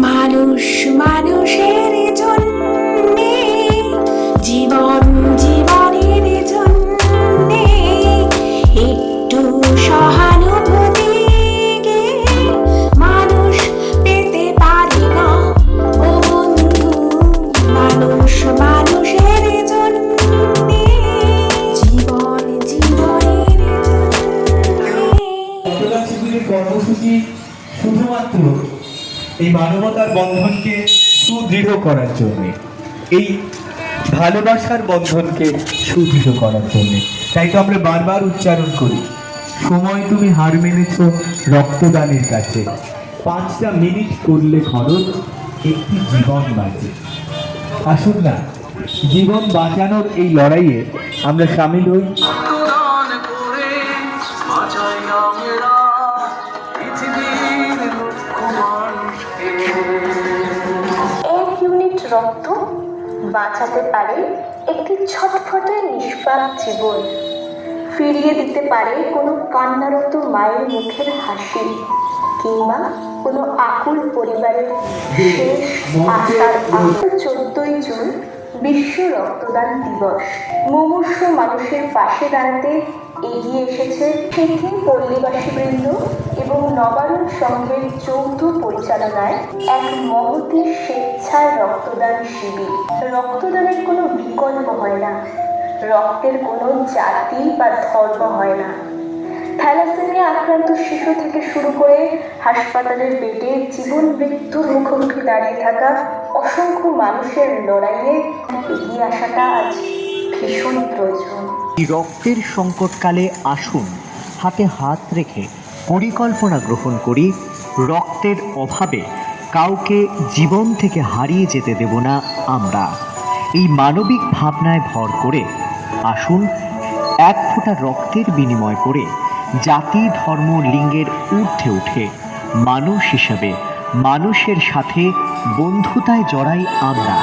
মানুষ মানুষের জন্যে, জীবন জীবনের জন্যে একটু সহানুভূতি মানুষ পেতে পারি না ও বন্ধু। মানুষ মানুষের জন্যে, জীবন জীবনের জন্যে। কর্মসূচি শুধুমাত্র এই মানবতার বন্ধনকে সুদৃঢ় করার জন্যে, এই ভালোবাসার বন্ধনকে সুদৃঢ় করার জন্যে। তাই তো আমরা বারবার উচ্চারণ করি, সময় তুমি হার মেনেছ রক্তদানের কাছে, 5টা মিনিট করলে খরচ, একটি জীবন বাঁচে। আসুন না, জীবন বাঁচানোর এই লড়াইয়ে আমরা সামিল হই। রক্ত বাঁচাতে পারে একটি ছটফটে নিষ্পাপ জীবন, ফিরিয়ে দিতে পারে কোনো কান্নারত মায়ের মুখের হাসি, কিংবা কোনো আকুল পরিবারের শেষ আশার আলো। 14ই জুন বিশ্ব রক্তদান দিবস। মুমূর্ষু মানুষের পাশে দাঁড়াতে এগিয়ে এসেছে পৃথিবী পল্লীবাসীবৃন্দ এবং নবারণ সংঘের যৌথ পরিচালনায় এক মহতী স্বেচ্ছার রক্তদান শিবির। রক্তদানের কোনো বিকল্প হয় না, রক্তের কোনো জাতি বা ধর্ম হয় না। থ্যালাসেমিয়া আক্রান্ত শিশু থেকে শুরু করে হাসপাতালের বেডে জীবন মৃত্যুর মুখোমুখি দাঁড়িয়ে থাকা অসংখ্য মানুষের লড়াইয়ে এগিয়ে আসাটা আজ ভীষণ প্রয়োজন। এই রক্তের সংকটকালে আসুন হাতে হাত রেখে পরিকল্পনা গ্রহণ করি। রক্তের অভাবে কাউকে জীবন থেকে হারিয়ে যেতে দেব না আমরা। এই মানবিক ভাবনায় ভর করে আসুন এক ফোঁটা রক্তের বিনিময় করে জাতি ধর্ম লিঙ্গের ঊর্ধ্বে উঠে মানুষ হিসাবে মানুষের সাথে বন্ধুতায় জড়াই আমরা।